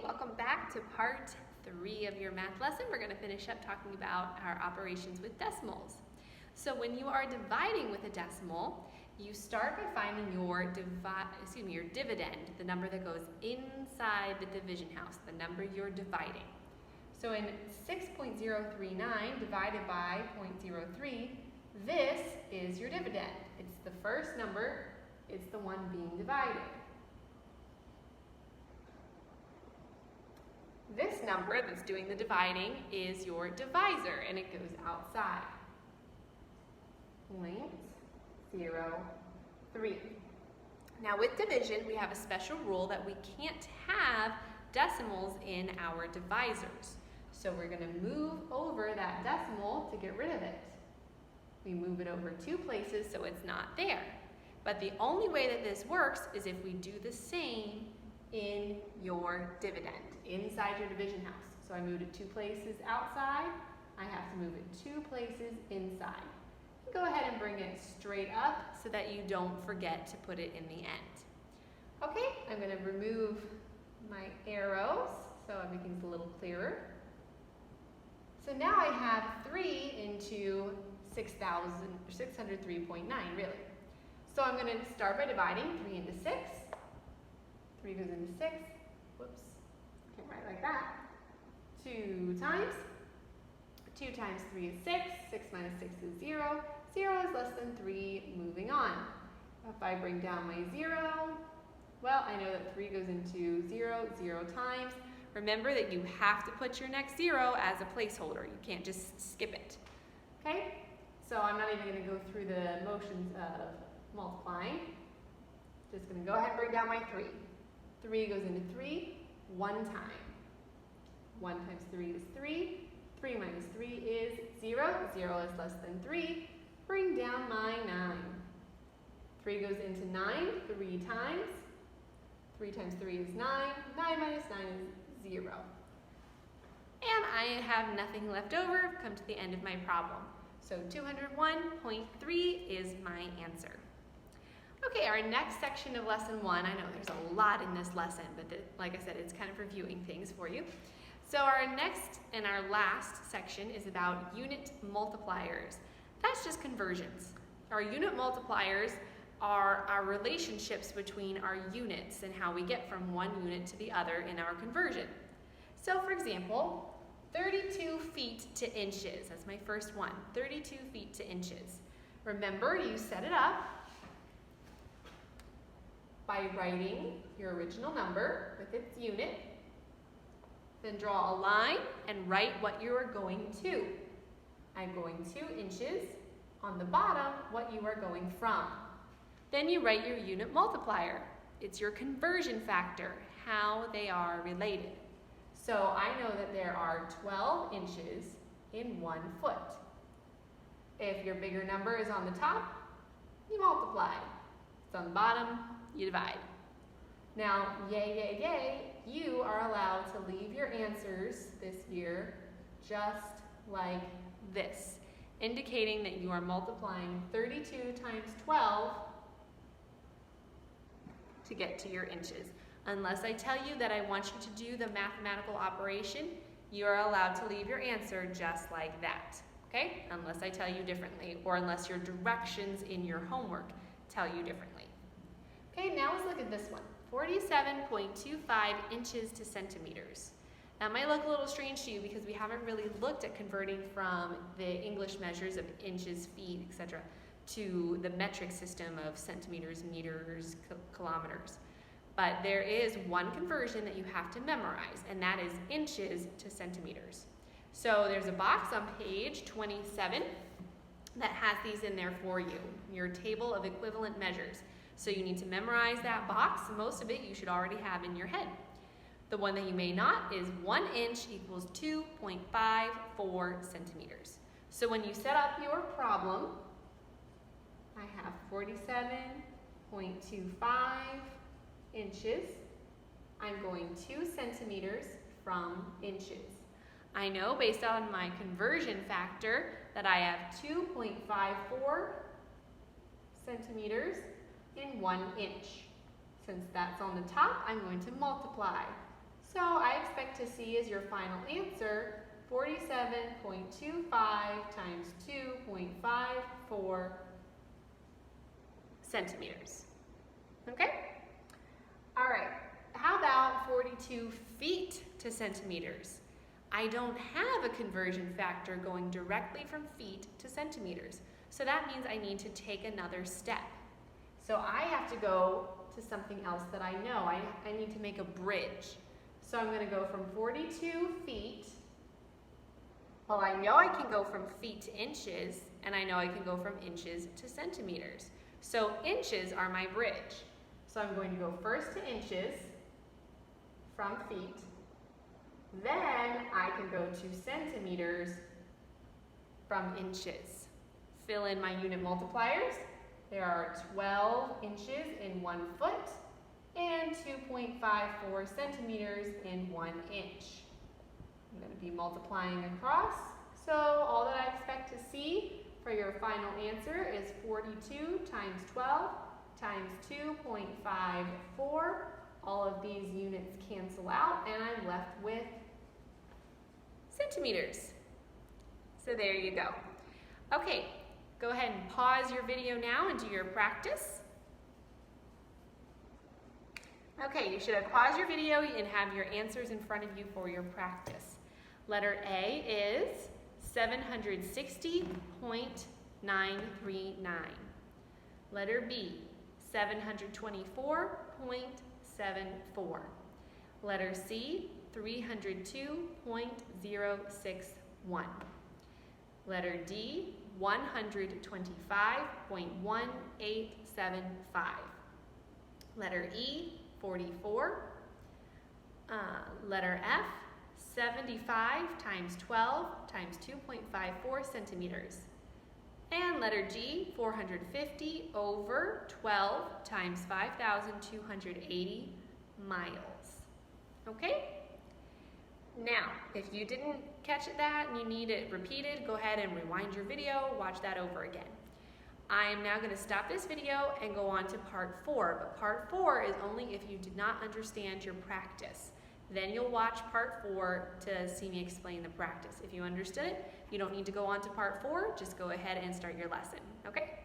welcome back to part 3 of your math lesson. We're going to finish up talking about our operations with decimals. So when you are dividing with a decimal, you start by finding your dividend, the number that goes inside the division house, the number you're dividing. So in 6.039 divided by 0.03, this is your dividend. It's the first number, it's the one being divided. This number that's doing the dividing is your divisor, and it goes outside. 0.03. Now with division, we have a special rule that we can't have decimals in our divisors. So we're going to move over that decimal to get rid of it. We move it over 2 places so it's not there. But the only way that this works is if we do the same in your dividend, inside your division house. So I moved it 2 places outside, I have to move it 2 places inside. Go ahead and bring it straight up so that you don't forget to put it in the end. Okay, I'm going to remove my arrows so everything's a little clearer. So now I have 3 into 603.9, really. So I'm going to start by dividing 3 into 6. 3 goes into 6. Whoops, can't write like that. 2 times. 2 times 3 is 6. 6 minus 6 is 0. 0 is less than 3, moving on. If I bring down my 0, well, I know that 3 goes into 0 times. Remember that you have to put your next 0 as a placeholder. You can't just skip it. Okay? So I'm not even going to go through the motions of multiplying. Just going to go ahead and bring down my 3. 3 goes into 3 one time. 1 times 3 is 3. 3 minus 3 is 0. 0 is less than 3. Bring down my 9. 3 goes into 9 3 times. 3 times 3 is 9. 9 minus 9 is 0. And I have nothing left over. I've come to the end of my problem. So 201.3 is my answer. Okay, our next section of lesson 1, I know there's a lot in this lesson, but like I said, it's kind of reviewing things for you. So our next and our last section is about unit multipliers. That's just conversions. Our unit multipliers are our relationships between our units and how we get from one unit to the other in our conversion. So for example, 32 feet to inches, that's my first one, 32 feet to inches. Remember, you set it up by writing your original number with its unit, then draw a line and write what you are going to. I'm going 2 inches. On the bottom, what you are going from. Then you write your unit multiplier. It's your conversion factor, how they are related. So I know that there are 12 inches in 1 foot. If your bigger number is on the top, you multiply. If it's on the bottom, you divide. Now, yay, yay, yay, you are allowed to leave your answers this year just like this, indicating that you are multiplying 32 times 12 to get to your inches. Unless I tell you that I want you to do the mathematical operation, you are allowed to leave your answer just like that, okay? Unless I tell you differently, or unless your directions in your homework tell you differently. Okay, now let's look at this one. 47.25 inches to centimeters. That might look a little strange to you because we haven't really looked at converting from the English measures of inches, feet, etc. to the metric system of centimeters, meters, kilometers. But there is one conversion that you have to memorize, and that is inches to centimeters. So there's a box on page 27 that has these in there for you, your table of equivalent measures. So you need to memorize that box. Most of it you should already have in your head. The one that you may not is 1 inch equals 2.54 centimeters. So when you set up your problem, I have 47.25 inches. I'm going 2 centimeters from inches. I know based on my conversion factor that I have 2.54 centimeters in 1 inch. Since that's on the top, I'm going to multiply. So I expect to see as your final answer 47.25 times 2.54 centimeters. Okay? All right. How about 42 feet to centimeters? I don't have a conversion factor going directly from feet to centimeters. So that means I need to take another step. So I have to go to something else that I know. I need to make a bridge. So I'm going to go from 42 feet. Well, I know I can go from feet to inches, and I know I can go from inches to centimeters. So inches are my bridge. So I'm going to go first to inches from feet. Then I can go to centimeters from inches. Fill in my unit multipliers. There are 12 inches in 1 foot and 2.54 centimeters in 1 inch. I'm going to be multiplying across. So all that I expect to see for your final answer is 42 times 12 times 2.54. All of these units cancel out and I'm left with centimeters. So there you go. Okay, go ahead and pause your video now and do your practice. Okay, you should have paused your video and have your answers in front of you for your practice. Letter A is 760.939. Letter B, 724.74. Letter C, 302.061. Letter D, 125.1875. Letter E, 44. Letter F, 75 times 12 times 2.54 centimeters. And letter G, 450 over 12 times 5,280 miles. Okay? Now, if you didn't catch that and you need it repeated, go ahead and rewind your video, watch that over again. I am now going to stop this video and go on to part 4, but part 4 is only if you did not understand your practice. Then you'll watch part 4 to see me explain the practice. If you understood it, you don't need to go on to part 4, just go ahead and start your lesson, okay?